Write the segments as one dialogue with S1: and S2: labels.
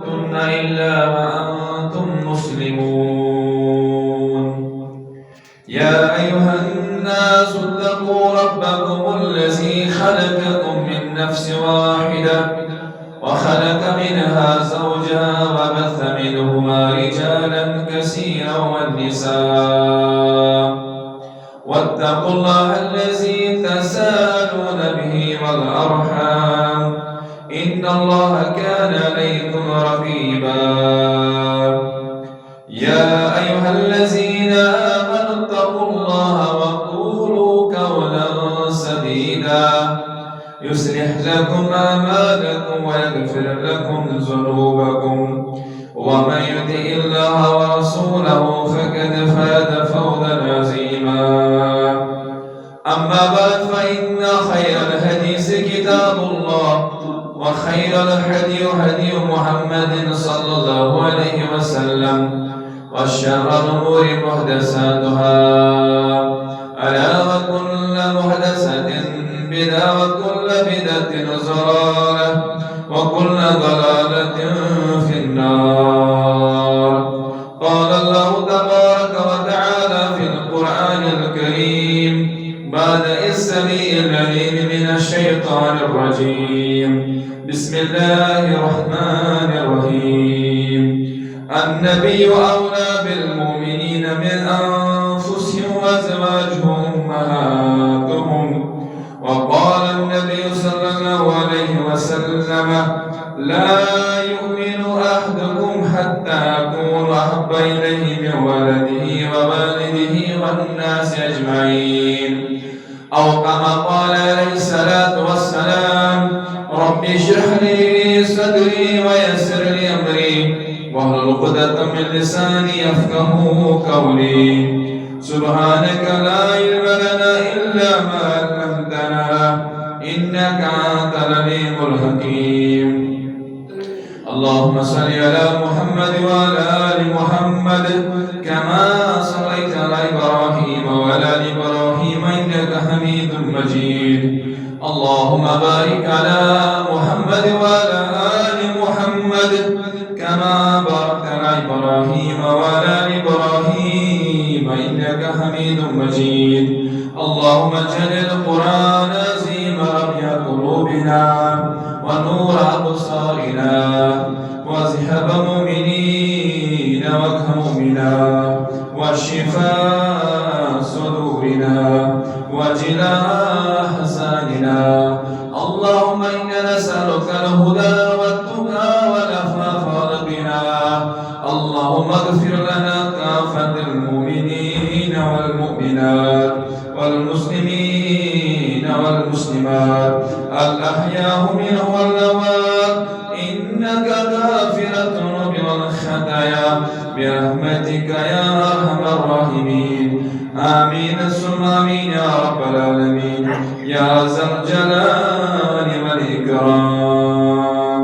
S1: تموتن إلا وأنتم مسلمون. يا أيها الناس اتقوا ربكم الذي خلقكم من نفس واحدة وخلق منها زوجها وبث منهما رجالا كثيرا والنساء واتقوا الله الذي تساءلون به والأرحام إن الله كان عليكم رقيبا. يا أيها الذين آمنوا اتقوا الله وقولوا قولا سديدا يصلح لكم أعمالكم ويغفر لكم ذنوبكم ومن يطع الله ورسوله فقد فاز فوزا عظيما. أما بعد فإن خير الحديث كتاب الله وخير الهدي هدي محمد صلى الله عليه وسلم وشر الأمور محدثاتها ألا وكل محدثة بدعة وكل بدعة ضلالة وكل ضلالة في النار. قال الله تبارك وتعالى في القرآن الكريم بعد السميع العليم من الشيطان الرجيم بسم الله الرحمن الرحيم. النبي أولى بالمؤمنين من أنفسهم وأزواجه أمهاتهم. وقال النبي صلى الله عليه وسلم لا يؤمن أحدكم حتى أكون أحب إليه من ولده ووالده والناس أجمعين أو كما قال عليه الصلاة والسلام رب اشرح لي صدري ويسر لي أمري واحلل عقدة من لساني يفقهوا قولي. سبحانك لا علم لنا إلا ما علمتنا إنك أنت العليم الحكيم. اللهم صل على محمد وعلى آل محمد كما صليت على إبراهيم وعلى آل إبراهيم إنك حميد مجيد. اللهم بارك على محمد وعلى آل محمد كما باركت على إبراهيم وعلى آل إبراهيم إنك حميد مجيد. اللهم اجعل القرآن عظيم ربيع قلوبنا ونور أبصارنا وذهب مؤمنين وكمؤمنا وشفاء صدورنا وجلاء أحزاننا. اللهم إنا نسألك الهدى والتقى والعفاف والغنى. اللهم اغفر لنا كافة المؤمنين والمؤمنات والمسلمين والمسلمات الأحياء منهم والأموات إنك غافر الذنوب والخطايا برحمتك يا أرحم الراحمين. آمين ثم آمين يا رب العالمين يا ذا الجلال والإكرام.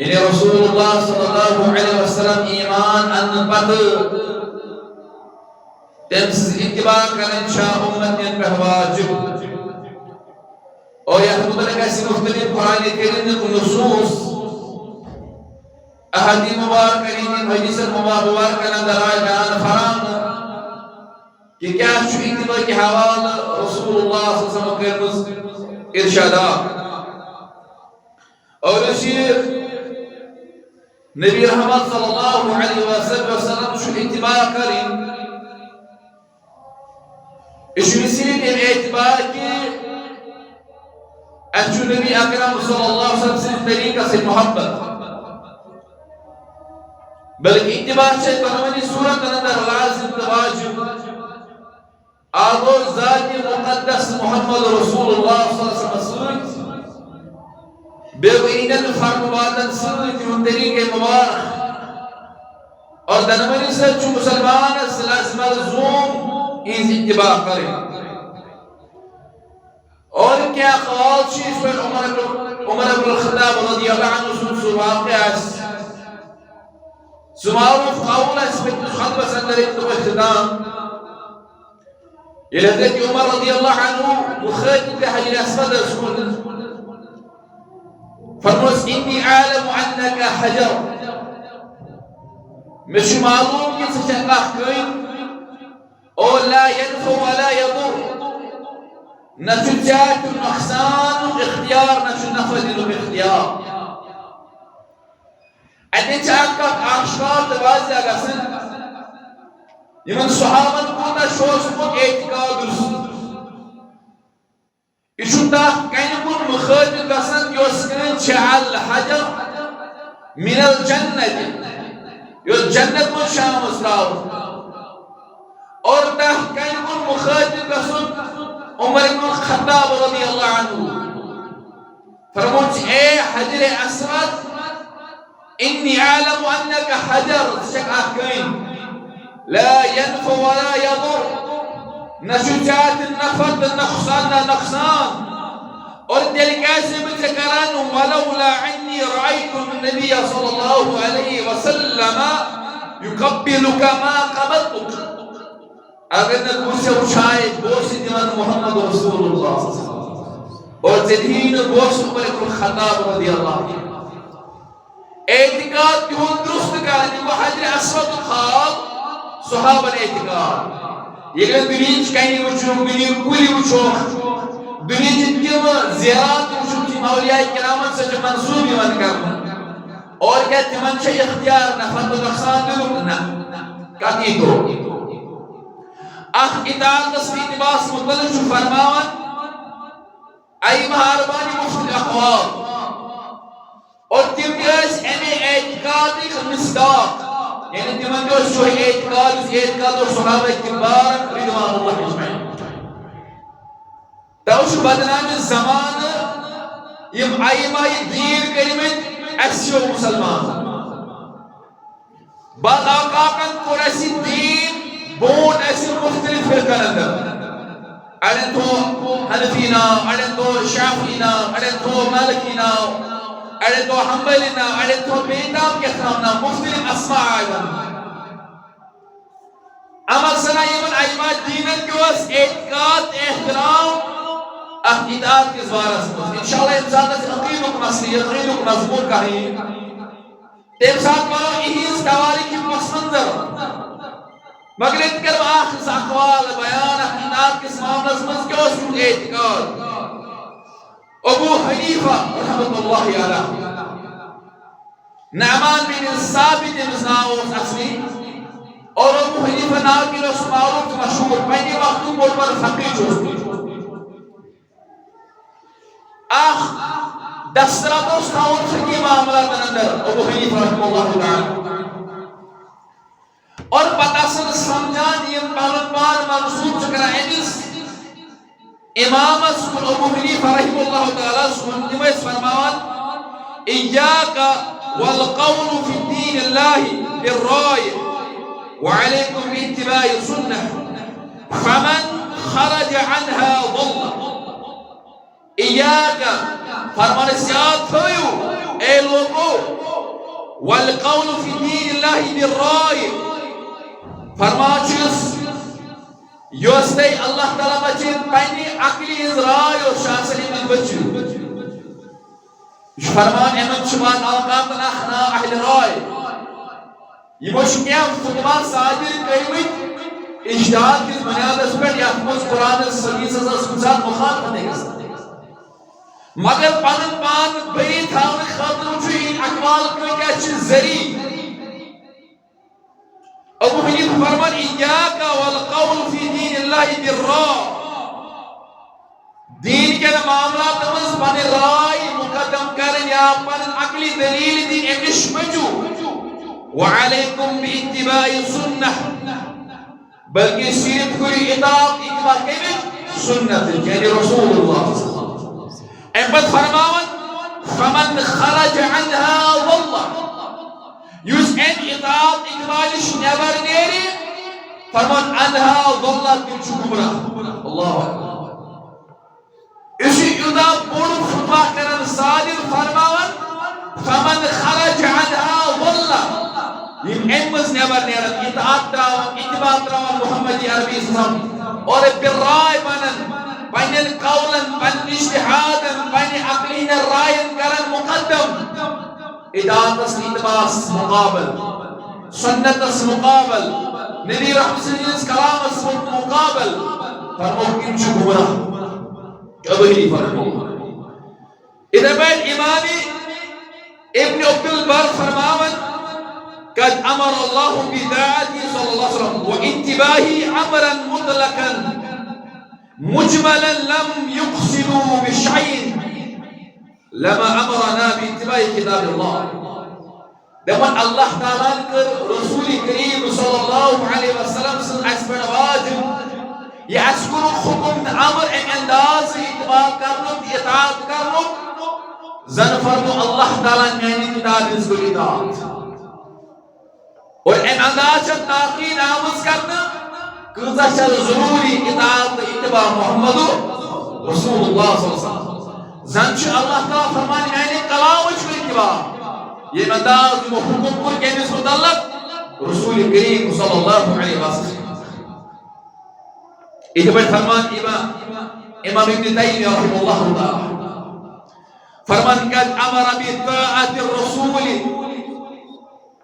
S1: یعنی رسول اللہ صلی اللہ علیہ وسلم ایمان ان پت تم سے اتباع کرن شاہ امتین پہ واجب اور یہ متعلق ایسی مختلف قرآن کریم کے نصوص احادیث مبارکین حدیث مبارکین اندر آئے بیان فرام کہ کیا چھو اتباع کی حوال رسول اللہ صلی اللہ علیہ وسلم کے ارشادات اور اسی نبی رحمت صلی اللہ علیہ وسلم چھو اتباع کریں اس مسیح کے اعتبار کی اچھو نبی اکرم صلی اللہ علیہ وسلم سے طریقہ سے محبت بلکہ اتباع سے بنوانی صورت اندر لازم واجب آگو ذات مقدس محمد رسول اللہ صلی اللہ علیہ وسلم بے وینت فرم وادن سنت ان طریقے مبارک اور دنوانی سے چھو مسلمان لازم الزوم اس اتباع کریں اور کیا قوال چیز پر عمر بن الخطاب رضی اللہ عنہ سن واقع سمعروف قول اس پر خطبہ سندر اتباع اختتام یہ حضرت عمر رضی اللہ عنہ مخاطب حجر اسود رسول فرموس انی عالم عنک حجر مش معلوم کہ سچنگاہ کوئی اور لا ينفع ولا يضر نشو جات النقصان اختیار نشو نفذ اختیار ادھے چاکا آشکار دوازی آگا سن یمن صحابت کو تا شوز کو اعتقاد رسول اشو تا کہیں کن مخاطب گسن یوسکن چعال حجر من الجنت یو جنت من شام اسراؤ اور تحقین کن مخاطب رسول عمر بن الخطاب رضی اللہ عنہ فرموچ اے حجر اسود انی عالم انک حجر شک احکین لا ينفع ولا يضر نشجات النفط النقصان نقصان اور دلکاسی بتکران ولولا عنی رأيت النبي صلی اللہ علیہ وسلم يقبلك ما قبلتك اگر نہ بوسے اچھائے بوسی دیوان محمد رسول اللہ اور زدین بوس عمر بن الخطاب رضی اللہ عنہ اعتقاد دیون درست کرنے وہ حجر اسود خال صحابہ اعتقاد یہ کہ دنیچ کہیں وچھو دنیا کولی وچھو دنیا جتکیم زیارات وچھو کی مولیاء کرامت سے جو منصوبی من کرنا اور کہ تمن چھے اختیار نفت و نقصان دلو نا کہتی تو اخ اطاعت تصویر لباس مطلق شو فرماون ای مہاربانی مفت اقوام اور تم دیس امی اعتقادی مصداق یعنی تمن جو شو اعتقاد اور صحابہ کبار رضوان اللہ اجمعین تو شو بدنام زمان یم ائمہ دین کلمت اکسیو مسلمان بعد آقاقن قرسی دین بون ایسی مختلف فرقہ اندر اڑن تو حنفینا اڑن تو شافعینا اڑن تو مالکینا اڑن تو حنبلینا اڑن تو بیدام کے خامنا مختلف اسماء آئیوان اما سنا یمن ائمہ دینت کے واس اعتقاد احترام اقیدات کے زوارہ سمجھ انشاءاللہ انسان سے عقیدک مسئلہ یقیدک مضمون کہیں تیم ساتھ مانو اہیز قوالی کی پس منظر مگر اتکلم آخر اقوال بیان اقیدات کس معاملہ سمجھ کیوں سن اعتقاد ابو حنیفہ رحمت اللہ علیہ نعمان بن ثابت مزناؤس اسمی اور ابو حنیفہ ناکی رسول معروف مشہور پہنی وقتوں بول پر فقی چوستی آخ دسترہ دوستاؤن فقی معاملات اندر ابو حنیفہ رحمت اللہ علیہ اور پتہ سن سمجھان یہ پالنبان منصوب چکرہ اینس امام سکول ابو حنیفہ رحم اللہ تعالیٰ سنتم اس فرماوان ایاکا والقول فی الدین اللہ بالرائے وعلیکم باتباع سنہ فمن خرج عنها ضل ایاکا فرمان سیاد ہوئیو اے لوگو والقول في دين الله بالرأي فرماچس یوستے اللہ تعالیٰ بچن پنی عقلی ہز رائے اور شاہ سلیم بچن فرمان امن شمان اوقات اخنا اہل رائے یہ مشکیم فتوہ صادر کریمت اجتہاد کی بنیاد اس پر یحفظ قرآن سلیس از کچھات مخالف نہیں گستا مگر پانن پان بری تھاون خاطر چھو این اقوال کو کیا چیز ذریع ابو حنیف فرمان ایاک والقول فی دین اللہ بالراء دین کے معاملات مز پن رائے مقدم کرن یا پن عقلی دلیل دین امش مجو وعلیکم باتباع سنہ بلکہ صرف کوئی اطاعت اتباع کیمت سنت یعنی رسول اللہ صلی اللہ علیہ وسلم امبت فرماون فمن خرج عنها والله یوس ان اطاعت اقبالش نیبر نیری فرمان عنها ضلت تلچ گمراہ اللہ اکبر اسی ادا بڑھ فتوہ کرن صادر فرماون فمن خرج عنها ضلت یم امز نیبر نیرن اطاعت تراون اتباع تراون محمد عربی اسلام اور بالرائے بنن بین قولن بین اجتہادن بین عقلین رائن کرن مقدم اطاعت اتباع مقابل سنت مقابل نبی رحمت صلی اللہ کلام مقابل فرمو شو گمراہ ابھی فرمو اذا بین امام ابن عبد البر فرماون قد امر الله بداعته صلى الله عليه وسلم واتباعه امرا مطلقا مجملا لم يقصدوا بشيء لما امرنا باتباع كتاب الله دمن الله تعالى رسول كريم صلى الله عليه وسلم سن اسبن واجب يذكر حكم امر ان انداز اتباع کرنو اطاعت کرنو زن فرمو اللہ تعالی میانی کتاب اس کو اطاعت اور ان انداز تاکید آموز کرنا کذا چل ضروری اطاعت اتباع محمد رسول اللہ صلی اللہ علیہ وسلم زنچ اللہ تعالی فرمانی میانی کلام اس کو اتباع یہ انداز حکم کو کہنے متعلق رسول کریم صلی اللہ علیہ وسلم اتباع فرمان امام ابن تیمیہ رحمہ اللہ تعالی فرمان قد امر بطاعت الرسول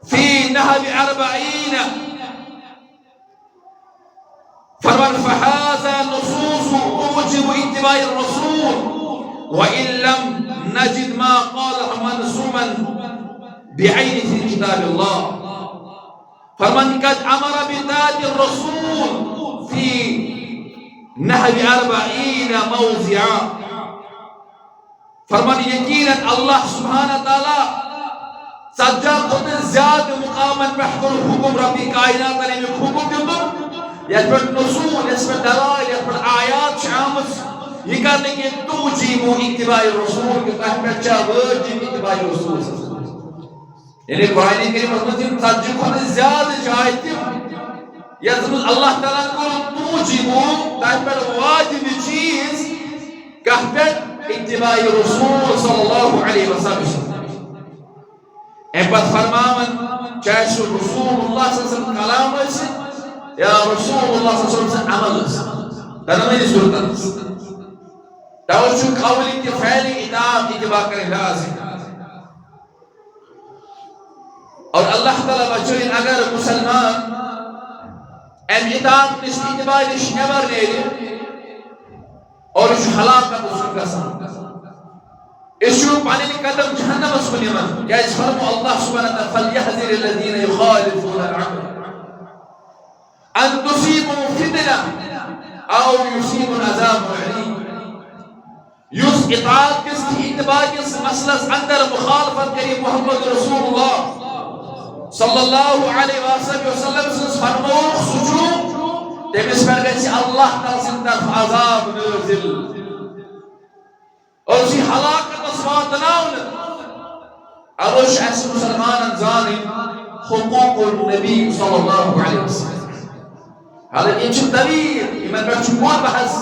S1: في نهب 40 فرمان فهذا نصوص توجب اتباع الرسول وإن لم نجد ما قال منصوبا بعين في كتاب الله فرمان قد امر بطاعت الرسول في نهب 40 موضعا فرمان یقینا اللہ سبحانہ تعالی سجاد خود زیاد مقامن بحکر حکم ربی کائنات علیہ میں حکم دیتر یا پر نصول اس پر دلائل یا پر آیات شامس یہ کرنے کے توجیب اتباع رسول کے تحت چاہ واجب اتباع رسول یعنی قرآن کریم رحمت سجاد خود زیاد جائے یا اللہ تعالیٰ کو توجیب تحت پر واجب چیز کہت اتباع رسول صلی اللہ علیہ وسلم امبت فرماون چاہے رسول اللہ صلی اللہ علیہ وسلم کلام ہے یا رسول اللہ صلی اللہ علیہ وسلم عمل ہے تنمین صورت توجہ قولی کے فعلی اطاعت اتباع کرے لازم اور اللہ تعالیٰ بچوین اگر مسلمان ام اطاعت نشت اتباع نشت نبر نیلی اور اس حلاقت اس کا ساتھ اشو پانی قدم جہنم اس کو نیمان کیا اس فرمو اللہ سبحانہ وتعالی فَلْيَحْذِرِ الَّذِينَ يُخَالِفُونَ الْعَمْرِ أَن تُصِيبُوا فِتْنَةً أَوْ يُصِيبُوا عَذَابٌ أَلِيمٌ یس اطاعت کس کی اتباع کس مسئلہ اندر مخالفت کری محمد رسول اللہ صلی اللہ علیہ وسلم سے فرمو سجو تیمیس پر گئی اللہ تعالی سے طرف عذاب نازل اور اسی حلاقت اسوات ناون اروش ایس مسلمان انزانی حقوق النبی صلی اللہ علیہ وسلم حالت انچہ طویل ایمان پر چمون بحث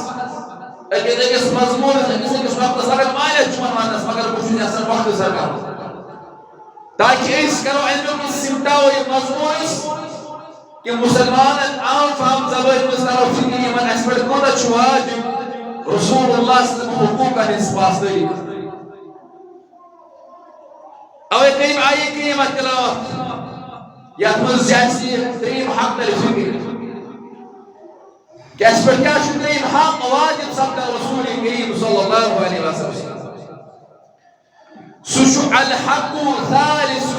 S1: اگر اس مضمون اگر اس وقت سرک مالی چمون مانس مگر کچھ اثر وقت سرکار تاکہ اس کرو امیک سمٹاو یہ مضمون کہ مسلمان عام فہم زبان مستعار فکر یمن اس پر کوتا چھو واجب رسول اللہ صلی اللہ علیہ وسلم حقوق کا نسباس داری اوے قریب آئیے کریمت تلاوت یا تمز جیسی تریم حق در فکر کہ اس پر کیا شکرین حق واجب سب کا رسول کریم صلی اللہ علیہ وسلم سشو الحق ثالث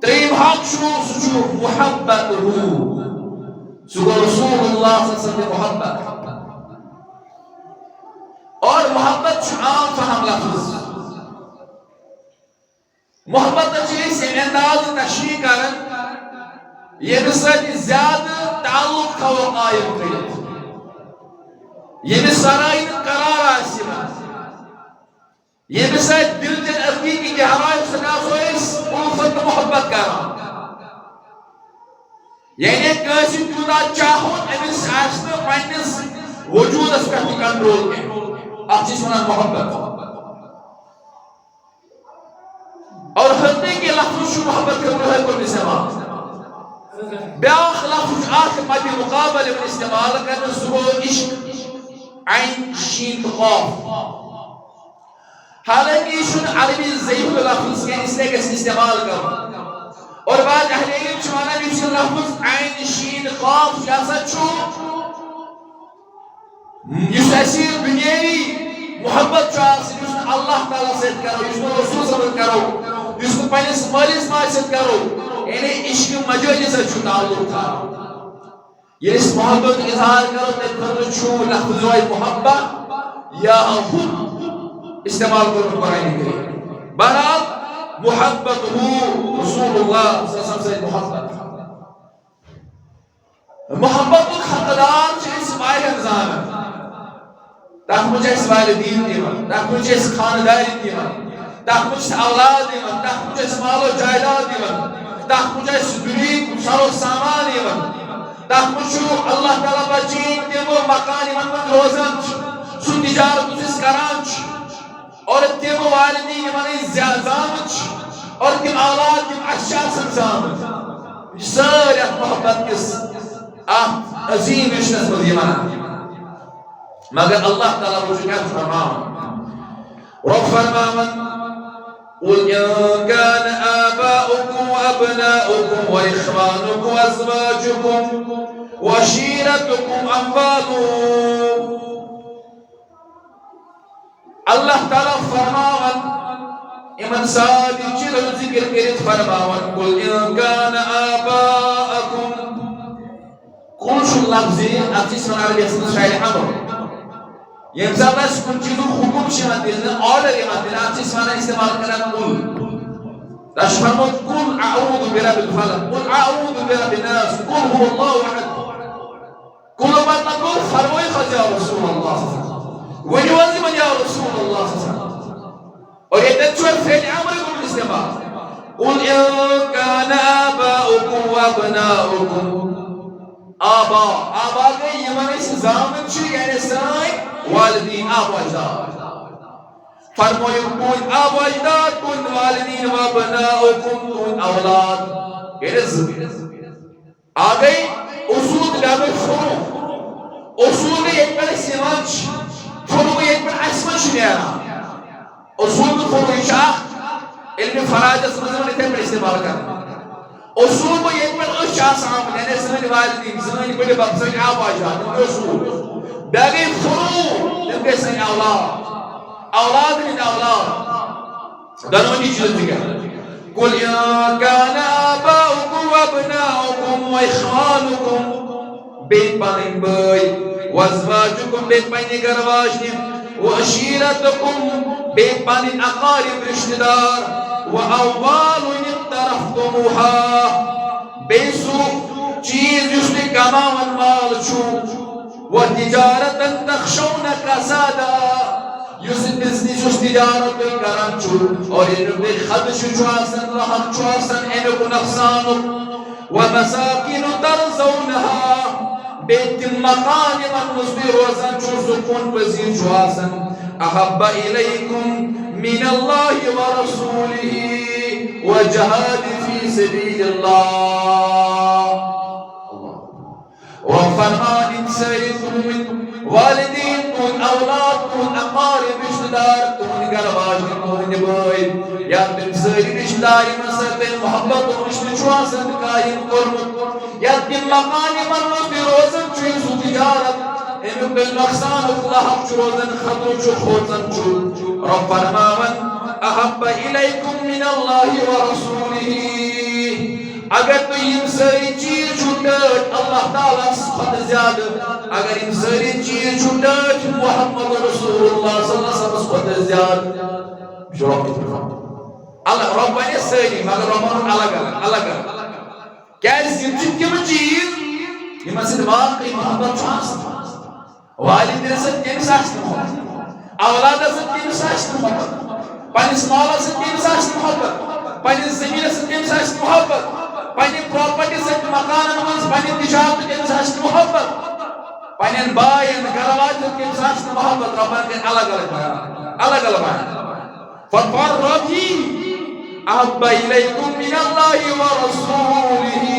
S1: تریم حق سشو محبت سشو رسول اللہ صلی اللہ علیہ وسلم محبت اور محبت شو عام فہم لفظ محبت چیز سے انداز تشریح کرن یہ نسبت زیادہ تعلق تھا قائم کرت یہ سرائن قرار آسیما یہ نسبت دل جن حقیقی کے حرائف سکاس ہو اس الفت محبت کرا یعنی کسی جدا چاہون امیس آسنا پائنس وجود اس کا کنٹرول کے اب چیز ہونا محبت اور خطے کے لفظ شو محبت کرنے ہے کل نسبت بیاخ لفظ آخر مدی مقابل من استعمال کرنے سبو عشق عین شین قاف حالانکہ شن عربی ضعیف لفظ کے اس لئے کہ استعمال کرو اور بعد اہل علم چوانا بھی شن لفظ عین شین قاف جیسا چھو جس ایسی دنیاوی محبت چاہ سے جس اللہ تعالیٰ سے کرو جس رسول صلی اللہ کرو جس کو پہلے مالیس معاشت کرو یعنی عشق مجوجی سے چھو تعلق تھا یہ اس محبت اظہار کرو تک چھو لفظ محبت یا خود استعمال کرو قرآن کریم بہرحال محبت رسول اللہ صلی اللہ علیہ وسلم سے محبت محبت حقدار چھے اس مائل انزام ہے تاکہ مجھے اس والدین دیون تاکہ مجھے اس خانداری دیون تاکہ مجھے اس اولاد دیون تاکہ مجھے اس مال و جائداد دیون تاکہ مجھے اس دنیا سر و سامان دیون تاکہ مجھے اللہ تعالیٰ بچین دیو مکانی من روزن سو تجارت اس کرانچ اور تیم والدین من زیادامچ اور تیم اولاد تیم اشیاء سنزامت سارے محبت کس عظیم اشنس مدیمانا مگر اللہ تعالیٰ مجھے کیا فرماؤں رب فرماؤں قل إن كان آباؤكم وأبناؤكم وإخوانكم وأزواجكم وعشيرتكم أموال اللہ تعالیٰ فرماؤں امن سادی چلو ذکر کرت فرماؤں قل إن كان آباؤكم قل شو اللفظی اتیس من عربی اسم شایل حمر یہ زیادہ کن چیزوں حکم شہد دیلنے آرڈر یہاں دیلنے اتیس من استعمال کرنا قل داش فرمود قل اعوذ برب الفلق قل اعوذ برب الناس قل هو الله احد قل من نقول فرموی خد یا رسول اللہ ونوزی من یا رسول اللہ اور یہ تجور فیل عمر قل استعمال قل إن كان آباؤكم وأبناؤكم آبا کے یمن اس زامن چھو یعنی سائن والدین آبا اجداد فرموئی کن آبا اجداد کن والدین و بناؤکم کن اولاد آگئی اصول لابد فرو اصول ایک پر سیمانچ فرو ایک پر اسمانچ نیارا اصول فرو شاخ علم فراجت مزمن ایک پر استعمال کرنا اصول کو ایک پر اشخاص عام یعنی سمجھ والدین سمجھ بڑے باپ سمجھ آبا اجداد اصول باقی فرو نمکے سمجھ اولاد من اولاد دانونی چیز دیگر قل یا کان آباؤکم و ابناؤکم و اخوانکم بیت پانک بای و ازواجکم بیت پانی گرواجنیم و عشیرتکم بیت پانی اقارب رشتدار و اوال اقترفتموها بیسو چیز جسنی کماون مال چو و تجارتا تخشون کسادا یوسف بزنس اس تجارت کوئی کرم چھو اور انہوں نے خدش چواسن رحم چواسن انہوں کو نقصان و مساکین ترزونها بیت مقان من نصبی روزن چو سکون پذیر چواسن احب الیکم من اللہ و رسوله والجهاد في سبيل الله. وفرمان سيدون والدين أولاد أقارب رشتدار گرواج بوئی یا تم ساری رشتداری مسئلہ محبت و رشتہ چواسد قائم کرمت یا تم مقانی مرمت روزن چیز و تجارت امیو بالنقصان اللہ چروزن خطو چو خوزن چو رب فرماون احب الیکم من اللہ ورسولہ اگر تو یہ ساری چیز چھوٹت اللہ تعالیٰ خود زیادہ اگر یہ ساری چیز چھوٹت محمد رسول اللہ صلی اللہ علیہ وسلم خود زیادہ اللہ رب نے ساری مگر رب الگ کیا زندگی کم چیز یہ مسجد واقعی محبت چھانس والد رسد کم ساشت محبت اولاد رسد کم ساشت محبت پانیس مالا سے کم ساشت محبت پانیس زمین سے کم ساشت محبت پانی پراپرٹی سے مکان منز پانی تجارت کے ساتھ محبت پانی بائن گرواج کے ساتھ محبت ربان کے الگ فرمان ربی احب الیکم من اللہ ورسولہ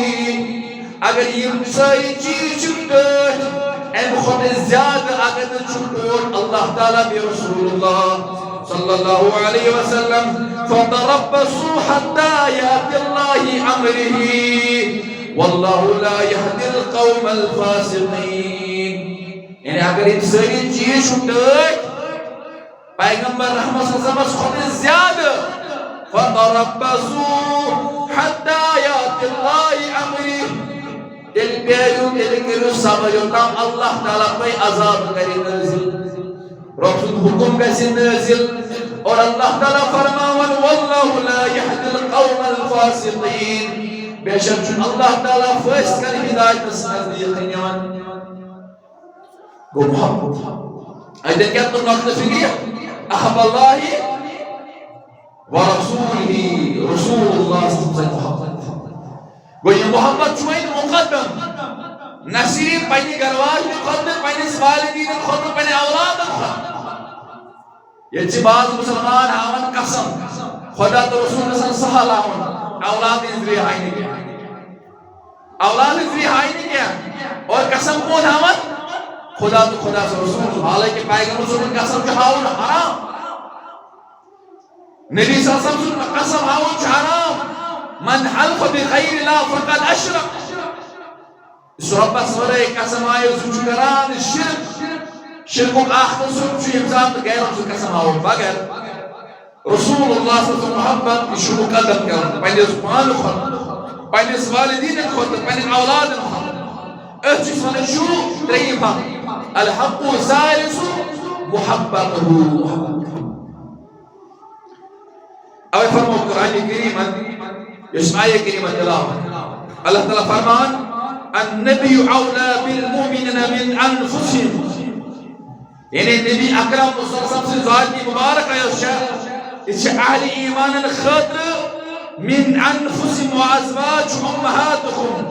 S1: اگر یہ ساری چیز چھوٹت ایم خود زیادہ اگر چھوٹت اللہ تعالیٰ بے رسول اللہ صلی اللہ علیہ وسلم فتربصوا حتى يأتي الله أمره والله لا يهدي القوم الفاسقين یعنی اگر یہ ساری چیز چھوٹت پیغمبر رحمت صلی اللہ علیہ وسلم خود زیادہ فتربصوا حتى يأتي الله أمره دل پیارو دل کرو سمجھوتام اللہ تعالیٰ پہ عذاب کرے نازل رسول حکم کیسے نازل اور اللہ تعالیٰ فرماون واللہ لا يهدي القوم الفاسقین بے شک چون اللہ تعالیٰ فاسق کر ہدایت نزدیک نیان گو محبت ایدن کیا تو نقطہ فکریہ احب اللہ ورسولہ رسول اللہ صلی اللہ علیہ وسلم گو یہ محبت چوئین مقدم نصیری پہنی گرواج مقدم پہنی والدین مقدم پہنی اولاد مقدم یہ چی بعض مسلمان آمن قسم خدا تو رسول نسل سہل آمن اولاد ازری حائنی کیا اولاد ازری حائنی کیا اور قسم کون آمن خدا تو خدا سے رسول حالانکہ پیغمبر رسول قسم چاہاؤن حرام نبی صلی اللہ علیہ وسلم قسم آؤن حرام من حلف بغیر لا فقد اشرق اس رب سورہ قسم آئے اس کران شرک آخر سوچ امزام غیر رسول قسم آؤن بغیر رسول اللہ صلی اللہ علیہ وسلم محبت شروع قدم کرن پہلے زبان خود پہلے والدین خود پہلے اولاد خود اچھس من شروع تریفا الحق ثالث محبته اوہ فرمو قرآن کریم يسمعي كلمة تلاوة الله تعالى فرمان النبي أولى بالمؤمنين من أنفسهم يعني النبي أكرم صلى الله عليه وسلم ذاتي مبارك يا أهل إيمان الخطر من أنفسهم وأزواج أمهاتهم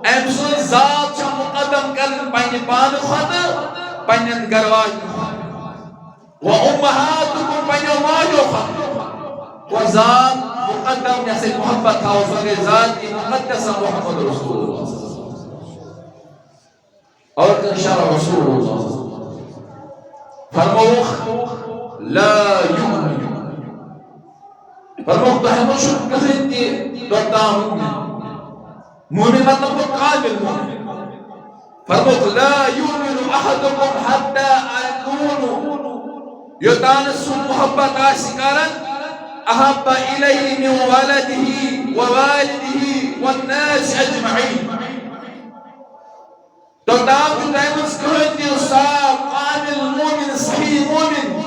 S1: أمسون ذات مقدم كلم بين بان خطر بين الجرواج وأمهاتكم بين ماجو خطر وذات مقدم يحسن محبت وفق ذات مقدسة محمد رسول الله اور انشاء رسول الله فرموخ لا يؤمن فرموخ تحمل شو كفنتي دوتام مؤمن مطلب قابل مؤمن فرموخ لا يؤمن أحدكم حتى أكون يتانس محبت عسكرا أحب إليه من ولده ووالده والناس أجمعين تدام تدامس كهدي الصاب قامل مؤمن صحيح مؤمن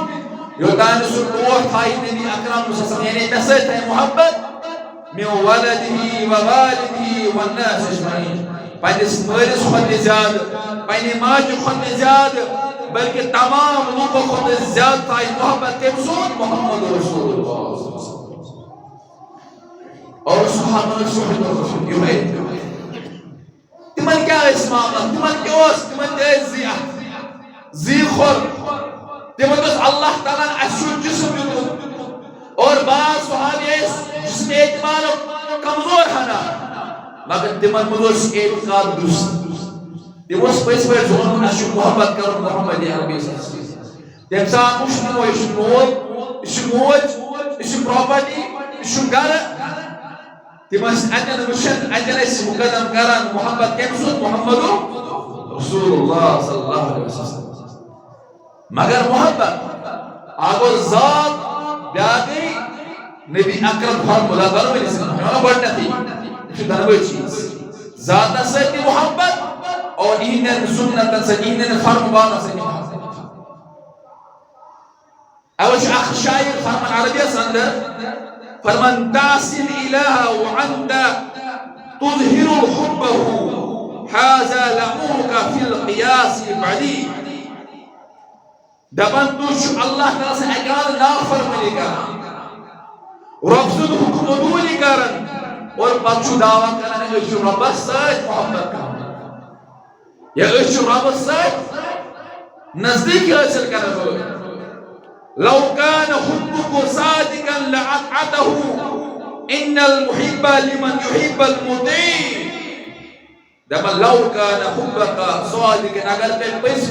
S1: يدانس الروح خاين النبي أكرم صلى الله عليه وسلم يعني نسيت محبت من ولده ووالده والناس أجمعين بين سمرس خد زيادة بين ماج خد زيادة بلکہ تمام لوگوں خود زیادہ محبت تمسون محمد رسول اللہ اور صحابہ رسول یمید تمن کیا اس معاملہ تمن کیا اس تمن کیا زی خور تمن اس اللہ تعالیٰ اشو جسم اور بعض صحابی جسم اعتماد مگر تمن مز اعتقاد درست تمو پز پہ زون اس محبت کر محمد عربی تم سات وچھنو یہ مول یہ موج یہ پراپرٹی یہ گھر تم اتن وچھن اتن مقدم کران محبت کم سن محمد رسول اللہ صلی اللہ علیہ وسلم مگر محبت آگو ذات بیاگئی نبی اکرم فارمولا دنوی نسل بڑھنا تھی یہ دنوی چیز ذات سے محبت اور انہیں سنت سے انہیں فرموانا سے اوش اخ شاعر فرمان عربیہ سندر فرمان تعصي الإله وأنت تظهر حبه هذا لأمرك في القياس بعدي دبن توش الله تعالى سے اگان نافرمانی کرن رب سد حکم دولی کرن اور پچھو دعویٰ کرن اچھو رب سید محبت کرن یا اچھو رب سید نزدیک حاصل کرن لو كان حبك صادقا لأطعته إن المحب لمن يحب المطيع دبا لو كان حبك صادقا اگر تے پس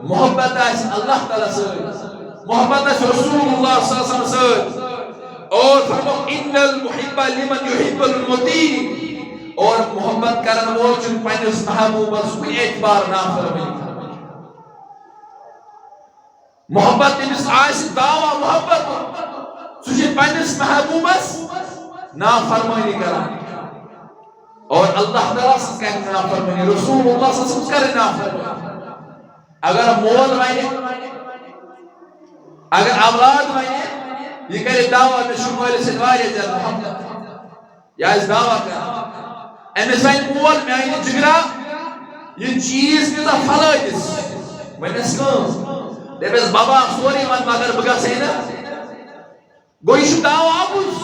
S1: محبت اس اللہ تعالی سے محبت اس رسول اللہ صلی اللہ علیہ وسلم سے اور فرمو ان المحب لمن يحب المطيع اور محبت کرن وہ چن پنس محبوب اس اعتبار نہ فرمائے محبت تمس آس دعوی محبت سہ پنس محبوبس نافرمانی کران اور اللہ تعالیٰ سے کہہ نافرمانی رسول اللہ صلی اللہ علیہ وسلم کرے نافرمانی اگر مول وائنے اگر اولاد وائنے یہ کرے دعوی میں شمال سے دوارے جل محبت یا اس دعوی کر امس وائن مول میں آئینے جگرا یہ چیز نیتا فلائدس میں نسکم دبس بابا سوری من مگر بگا سینا گوئی شو دعوی آبوز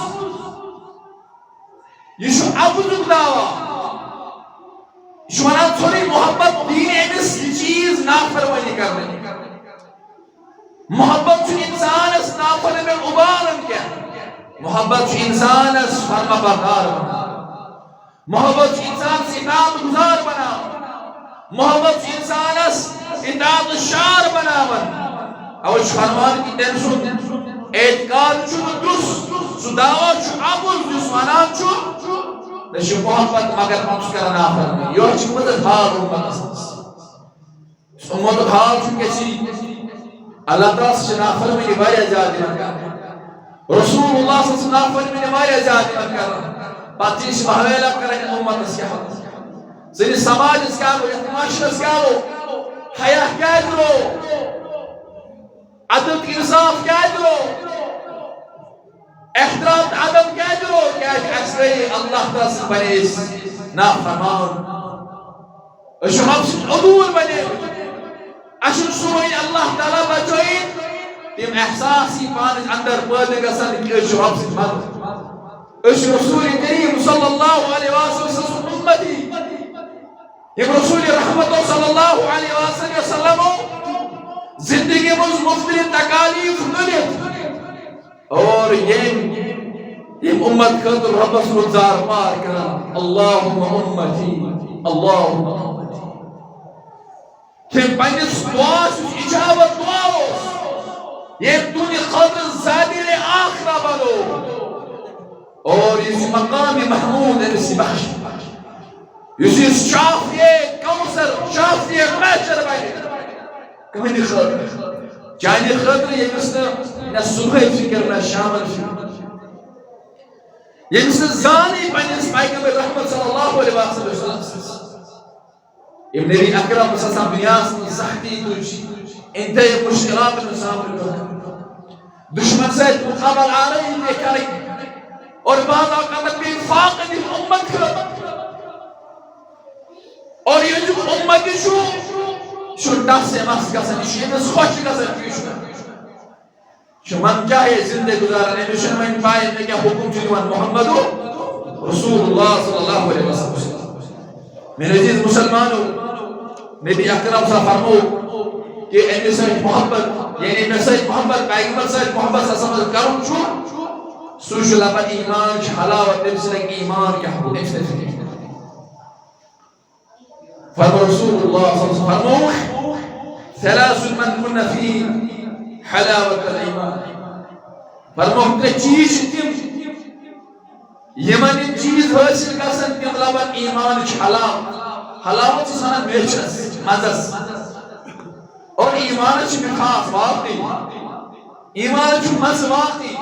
S1: یہ شو آبوز دعوی شو منا تھوڑی محبت دین امس چیز نافرمانی کرنے محبت شو انسان اس نافرمانی میں ابارن کیا محبت شو انسان اس فرما بردار بنا محبت شو انسان سے اطاعت گزار بنا محبت شو انسان اس اطاعت شار بنا بنا اور فرمان کی ٹینشن اعتقاد چھو درست سو دعوی چھو آبول جس منان چھو نشو محبت مگر پانچ کرنا فرمی یہ چھو مدد حال امت اس امت حال چھو کسی اللہ تعالیٰ سے نافرمی نبایا جادی من کر رسول اللہ صلی اللہ علیہ وسلم نافرمی نبایا جادی من کر پاتیش محویلہ کریں امت اس کے حق سنی سماج اس کا ہو احتماش اس کا ہو حیاء کیا کرو عدل کی انصاف کیا کرو احترام عدم کیا کرو کیا اکثر اللہ تعالیٰ سے بنے نافرمان اشو رب سے عدول بنے اشو سوئی اللہ تعالیٰ بچوئی تم احساسی پانچ اندر پردے کا سن اشو رب سے مد اشو رسول کریم صلی اللہ علیہ وسلم امتی ام رسول رحمت صلی اللہ علیہ وسلم زندگی مز مختلف تکالیف دنیت اور یہ امت خطر رب سرزار مار کرا اللہم امتی اللہم امتی کہ پنجس دعاس اجابت دعاو یہ دنیا خطر زادر آخرہ بلو اور یہ مقام محمود ہے اسی بخش یہ شافیہ کوثر شافیہ محشر بائے کمینی خطر جانی خطر یہ مثل صبح فکر نہ شامل فکر یہ مثل زانی پنجس پیغمبر رحمت صلی اللہ علیہ وسلم ابن نبی اکرم صلی اللہ علیہ وسلم سختی تجھ انتہی مشکلات میں سامنے کر دشمن سے مقابل آ رہی ہے کریں اور بعض اوقات بھی فاقد امت کر اور یہ جو امت شو دس سے مس گژھان یہ أمس خوش گژھان شو من چاہے زندگی گزارن أمس چھنہٕ وۄنۍ پاے مےٚ کیٛاہ حکم چھُ دِوان محمد رسول اللہ صلی اللہ علیہ وسلم میرے عزیز مسلمانوں نبی اکرم صلی اللہ علیہ وسلم فرمو کہ أمس سۭتۍ محبت یعنی مےٚ سۭتۍ محبت پیغمبر سۭتۍ محبت صلی اللہ علیہ وسلم کرُن چھُ سوش لبن ایمان حلاوت تمسلك ایمان يحبو تمسلك فرسول الله صلى الله عليه وسلم ثلاث من كنا فيه حلاوة الإيمان فرموه تچیز تم یمن چیز حاصل گژھن تم لبن ایمان حلاوت سنان میچس مزس اور ایمان مٹھاس واقعی ایمان مز واقعی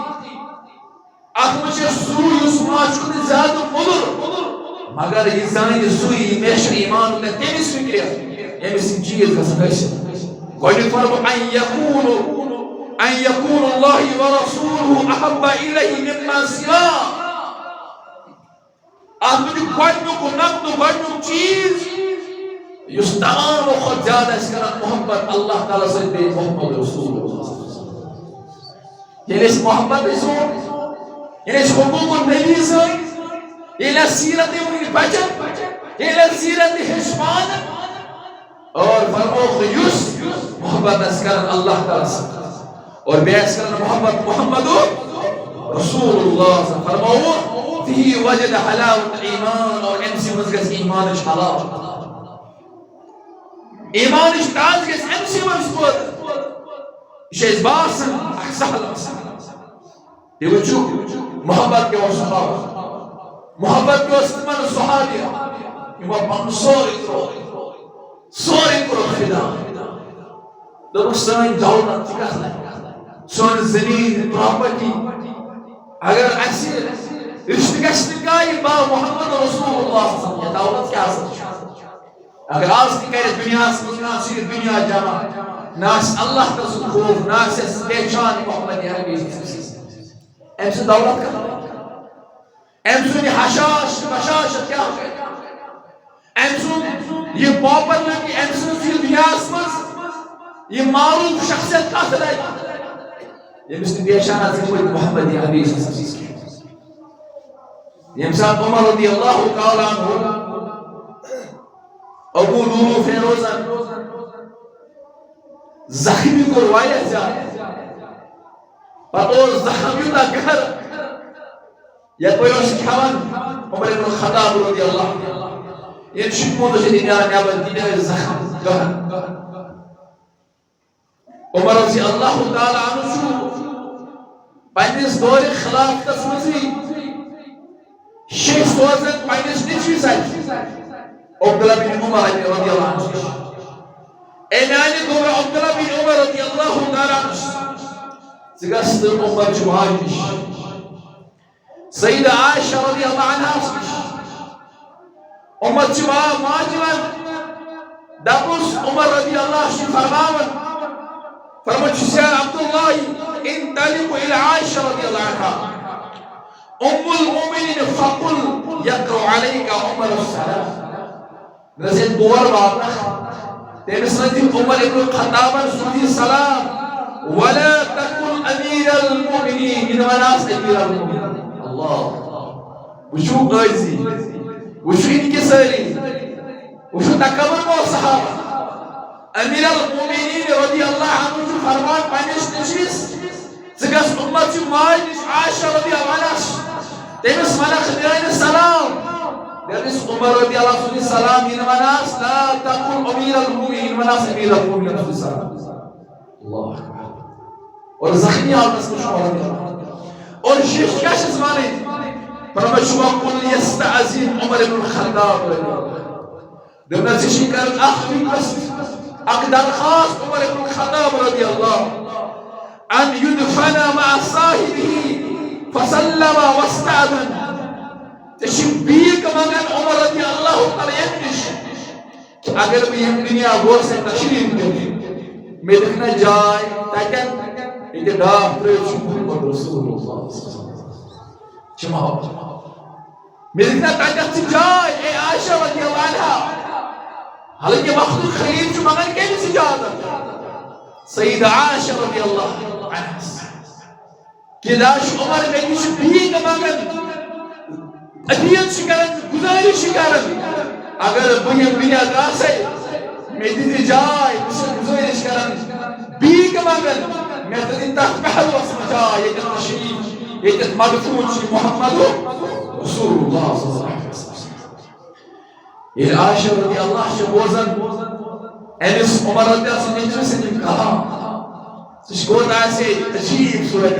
S1: اتھ مجھ سوئی ماچ کن زیادہ مدر مگر یہ زانی سوئی میش ایمان نے تمس فکر یمس چیز گژھن حاصل گۄڈنیُک فرمو ان يكون الله ورسوله احب اليه مما سواه آدمی گۄڈنیُک نقد گۄڈنیُک چیز یُس تمام کھۄتہٕ زیادٕ آسہِ کران محبت اللہ تعالیٰ سۭتۍ بیٚیہِ محمد رسول ییٚلہِ أسۍ محبت ٲسۍ ییٚلہِ أسۍ حقوق النبی سۭتۍ ییٚلہِ أسۍ سیرت وٕنہِ بچن ییٚلہِ أسۍ سیرت ہیٚچھ پانہٕ اور فرموکھ یُس محبت آسہِ کران اللہ تعالیٰ سۭتۍ اور بیٚیہِ آسہِ کران محبت محمد رسول اللہ فرموکھ فيه وجد حلاوة الإيمان اور امسی مزگس ایمانش حلاوت ایمانش تاز گس امسی مزگس یہ باسن سہل یہ وچو محبت کے صحابہ محبت کے تمن صحابیہ یہ پن سوری کرو خدا دوپک سٲنۍ دولت چھِ گژھان سون زمین پراپرٹی اگر اَسہِ رشتہ گژھِ گایہِ با محمد رسول اللہ یہ دولت کیا اگر آز تہِ کرِ دنیاہس منٛز نہ آسہِ یہِ دنیا جمع نہ آسہِ اللہ تسُنٛد خوف نہ آسٮ۪س پہچان محمد عربی أمۍ سٕنٛز دولت کتھ أمۍ سُنٛد یہِ حشاش بشاشت کیٛاہ أمۍ سُنٛد یہِ پاپرلٹی أمۍ سٕنٛز یہِ دُنیاہس منٛز یہِ معروف شخصیت کتھ لگہِ ییٚمِس نہٕ پہچان آسہِ گٔمٕتۍ محمد عربی ییٚمہِ ساتہٕ عمر رضی اللہ تعالیٰ عنہ ابو لولو فیروزن زخمی کوٚر واریاہ زیادٕ پتہٕ اوس زخم یوٗتاہ گہر یپٲرۍ اوس کھٮ۪وان عمر ابن الخطاب رضی اللہ ییٚلہِ شِکموت اوس ییٚتہِ نیران نٮ۪بر تیٖتیٛاہ ٲسۍ زخم گہر عمر رضی اللہ تعالیٰ عنہ چھُ پننِس دورِ خلافتس منٛزٕے شیخ سوزن پننِس نیٚچوِس اتھِ عبداللہ بن عمر رضی اللہ عنہ اے میانہِ گوٚو عبداللہ بن عمر رضی اللہ تعالیٰ عنہ ژٕ گژھ تہٕ عمر چھُ ماجہِ نِش سیدہ عائشہ رضی اللہ عنہَس نِش عمر چھُ ماجہِ وَنان دپُس عمر رضی اللہ چھُ فرماوان فرموو چھُس یا عبداللہ انطلقوا الى عائشہ رضی اللہ عنہا ام المؤمنین فقل یقرأ علیک عمر السلام گژھِ بور واپس تٔمِس ونہِ عمر ابن الخطابن سوٗزِ سلام ولا تقل امیر المؤمنین یہِ نہٕ وناس امیر المؤمنین اللہ وٕچھو غازی وٕچھو انکساری وٕچھو تکبر مو صحابہ امیر المؤمنین رضی اللہ عنہ چھُ فرمان پننِس نیٚچوِس ژٕ گژھ عمر چہِ ماجہِ نِش عائشہ رضی اللہ عنہَس تٔمِس ونکھ میٲنہِ سلام دپیس عمر رضی اللہ عنہ سُنٛد سلام یہِ نہٕ وناس لا تقل امیر المؤمنین وناس امیر المؤمنین سُنٛد سلام اللہ اور زخمی حالتس منٛز چھُ عمر رضی اللہ عنہ اور شیخ کیٛاہ چھِس وَنٕنۍ فرمٲے چھُ وقل یستأذن عمر ابن الخطاب رضی اللہ دوٚپنس ژےٚ چھُے کرُن اکھ رِکویسٹ اکھ درخواست عمر ابن الخطاب رضی اللہ ان يدفن مع صاحبه فسلم واستأذن ژےٚ چھِ بیٖک منگان عمر رضی اللہ تعالیٰ ییٚمہِ نِش اگر بہٕ ییٚمہِ دُنیا گوس تشریٖف دِنہِ مےٚ دِکھ نا جاے تتٮ۪ن ییٚتہِ ڈاکھ ترٲوِتھ چھُ محمد رسول اللہ چھِ محبت مےٚ دِکھ نا تتٮ۪تھ ژٕ جاے اے عائشہ رضی اللہ عنہا حالانکہ وقت خلیل چھُ منگان کٔمِس اجازت سیدہ عائشہ رضی اللہ عنہا کیٛازِ چھُ عمر مےٚ نِش بیٖک منگان اپیل چھِ کران گزٲرِش چھِ کران اگر بہٕ ییٚمہِ دُنیا درٛاسے مےٚ دِتہِ جاے بہٕ چھُس گزٲرِش کران بیٖک منگان مےٚ دِتہِ تتھ پہلوس منٛز جاے ییٚتٮ۪ن تشریٖف يتت مدفون محمد رسول الله صلى الله عليه وسلم. يا عائشة رضي الله عنها بوزن أنس عمر رضي الله عنه سنين كها تشكون عسى تجيب سورة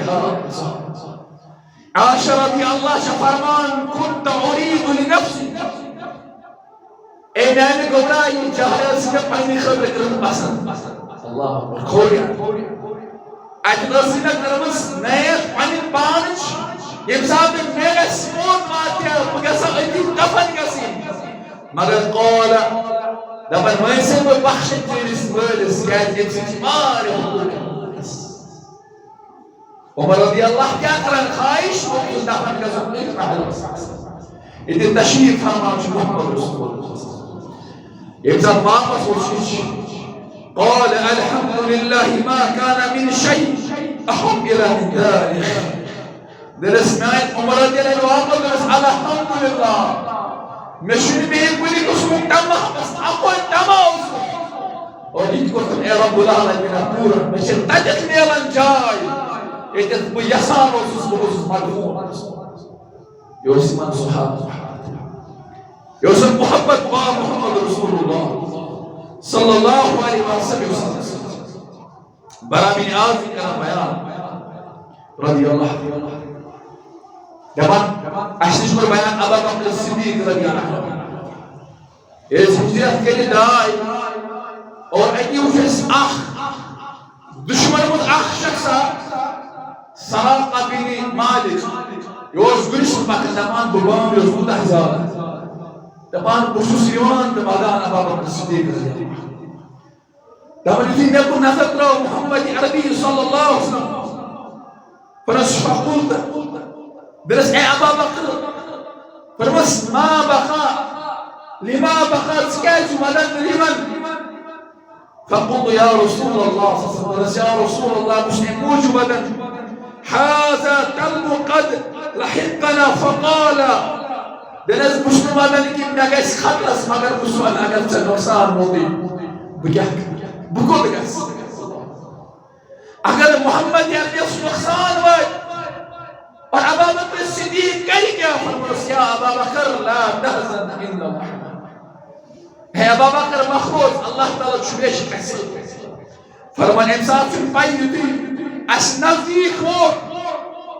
S1: عائشة رضي الله عنها فرمان كنت أريد لنفسي أنا قبائي جاهل سنبعني خبرك رمبسن الله أكبر خوريا أتنصينا كرمس نيت عن البانج يمساب الميغا سمون ماتيا بقصة ايدين دفن قصين مگر قول دفن ويسن ببخش تيرس مولس كان يمسك ماري عمر رضي الله كاترا خايش وقل دفن قصة ايدين تشريف فرمان محمد رسول الله يمساب ماما سوشيش قال الحمد لله ما كان من شيء أحب إلى من ذلك. درس نايت عمر رضي الله عنه درس على الحمد لله. مشون بيه بولي كسوم تمام بس أقول تمام. وديت كنت يا رب العالمين أقول مشون تجت ميلان جاي. يتت بيسار وسوس بوس مدفون. يوسف من صحابة. يوسف محمد رسول الله. صلى الله عليه وسلم برا بن عازب كلام بيان رضي الله عنه دمان أشتشمر بيان أبا بكر الصديق رضي الله عنه إذ هجرت كل داي اور أي وجس أخ دشمن مد أخ شخصا سراقة بن مالك يوز قرش بكر دمان ببام يوز مد أحزاب دمان بخصوصيون دمادان أبا بكر الصديق رضي الله عنه دمان يتين يكون نذكر محمد عربي صلى الله عليه وسلم فرس فقلت درس أي أبا بكر فرمس ما بخا لما بخا سكاج مدن لمن فقلت يا رسول الله صلى الله عليه وسلم يا رسول الله مش نموج مدن هذا كلب قد لحقنا فقال دنس مش مدن كم نجس خلص مگر بسؤال أجل سنوسان مضي بجاك بقول لك اگر محمد يعني نقصان واي اور ابا بکر الصدیق کہی کیا فرمایا یا ابا بکر لا تحزن ان محمد ہے ابا بکر مخوض اللہ تعالی چھویش کسی فرمان انسان چون پائی دیتی اس نزدیک ہو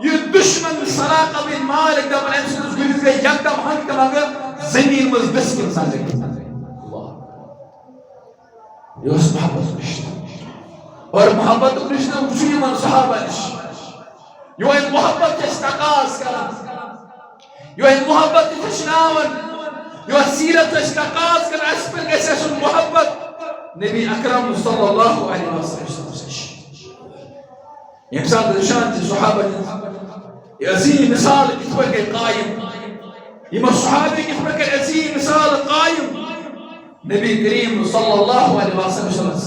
S1: یہ دشمن سراقہ بن مالک دبن انسان گریزے یکدم ہنگ مگر زمین مزدس انسان دیکھتا يوس محبت رشتہ اور محبت رشتہ وچی من صحابہ نش یو این محبت استقاس کرا یو این محبت تشناون یو سیرت استقاس کرا اس پر گسس محبت نبی اکرم صلی اللہ علیہ وسلم يمسال رشان صحابہ يزي مثال كتبك قائم يما الصحابي كتبك يزي مثال قائم نبی کریم صلی اللہ علیہ وسلم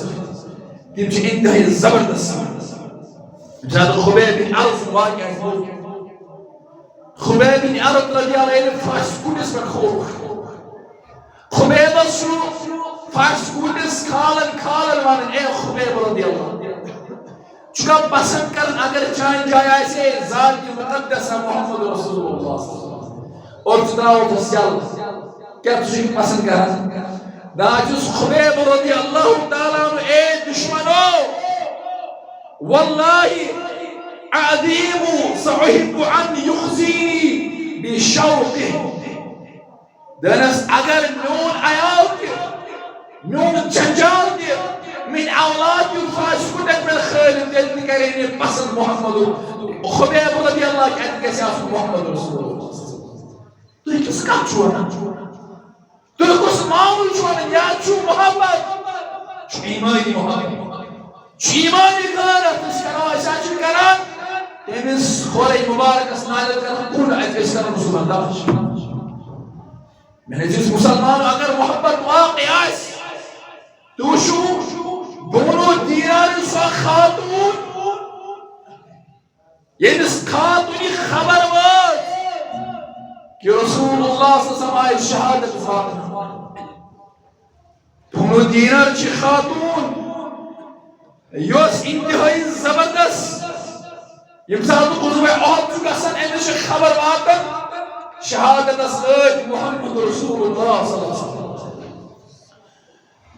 S1: تم چھ انتہائی زبردست جاد خبیب بن عرض واقع خبیب بن عرض رضی اللہ عنہ فاش کودس پر خوف خبیب شو فاش کودس کھالن وانن اے خبیب رضی اللہ چکا پسند کرن اگر چاہیں جایا ایسے ذات مقدس محمد رسول اللہ اور چتراؤ تسیال کیا تجھے پسند کرن ناجس خبیب رضی اللہ تعالیٰ عنہ اے دشمنو واللہ عظیم سأحب عن یخزینی بشوقه دنس اگر نون آیات نون چنجال دی من اولاد یفاش کدک من خیل دل کرینی پسند محمد خبیب رضی اللہ کہتے کیسے آسو محمد رسول اللہ تو یہ کس کا چھوڑا تو کس معمول چھوڑا یا چھو محمد چھو ایمانی محمد چھو ایمانی کارت اس کنو ایسا چھو کران تیمیز خوری مبارک اسنائل کرن کون ایس کرن رسول اللہ میں نے جس مسلمان اگر محبت واقع آئیس تو شو دونوں دینار سا خاتون یہ اس خاتونی خبر بات کہ رسول اللہ صلی اللہ علیہ وسلم شہادت ذات دونوں دینار چی خاتون یوس انتہائی زبردست يمسات قزوة أحد جسن أمش خبر واتن شهادة أسرد محمد رسول الله صلى الله عليه وسلم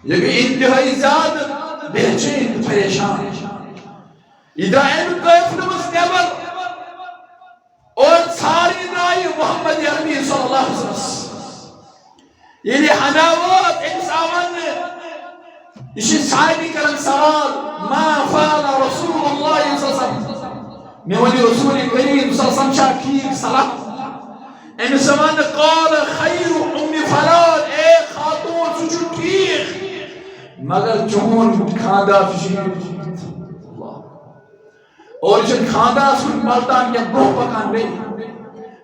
S1: يبقى انتهائی زیادہ بےچین پریشان اذا ان قیفل مستقبل اور ساری دائی محمد عربی صلی اللہ علیہ وسلم یعنی حناوات انسان اسی صحابی کرن سوال ما فعل رسول اللہ صلی اللہ علیہ وسلم میں ولی رسول کریم صلی اللہ علیہ وسلم شاکیر سلام ان زمان قال خیر ام فلان اے خاتون سچو ٹھیک مگر چون کھاندہ فشید اور جن کھاندہ سن ملتان کیا بروہ پکان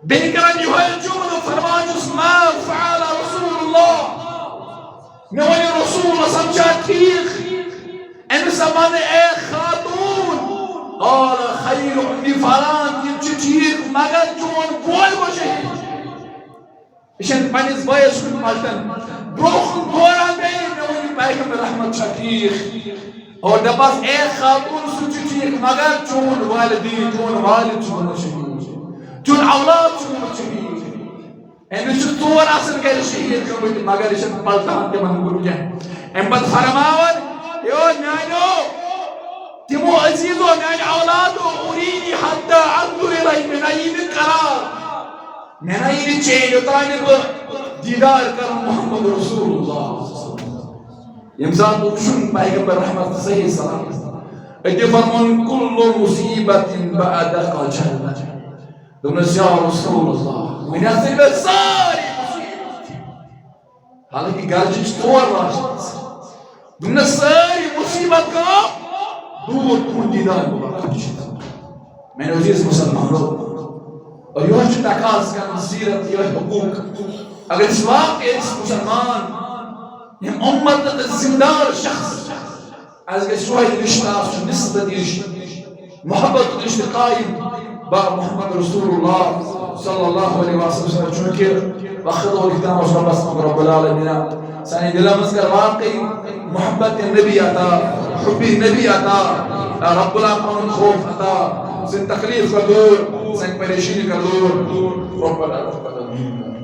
S1: بے کرن جو ہے چون فرمان جس ما فعل رسول اللہ میں ولی رسول اللہ سمجھا ٹھیک ان زمان اے خاتون قال خیر ام فلان یہ ٹھیک مگر چون بول وہ شہید اشن پانیز بایس کن ملتن بروخن دوران گئی پیغمبر رحمت شکیخ اور دباس اے خاتون سچی ٹھیک مگر چون والدی چون والد چون شہید چون اولاد چون شہید امی چون طور اصل گئی شہید کمبتی مگر اشن پلتان کے من گل کیا ام بد فرماون یو نانو تمو عزیزو نان اولادو ارینی حتی عندو الی من این قرار من این چین یتانی دیدار کرم محمد رسول اللہ يمزاد وشن پیغمبر رحمت صحیح سلام ادی فرمون كل مصیبت بعدك جل دونس یا رسول اللہ من اصل ساری مصیبت حالانکہ گرجش طور راشد دونس ساری مصیبت کا دور کن دیدار مبارک میں نے عزیز مسلمانوں اور یہ جو تقاض کا نصیرت یہ حقوق اگر اس واقع اس مسلمان یہ امت زندار شخص از گه شوی رشته نسبت رشته محبت رشته قائم با محمد رسول الله صلی الله علیه و سلم چون که وقت و کتاب و رب رب العالمین سانی دلمز کر واقعی محبت نبی عطا حب نبی عطا رب العالمین خوف عطا سن تکلیف کا دور سن پریشانی کا دور رب العالمین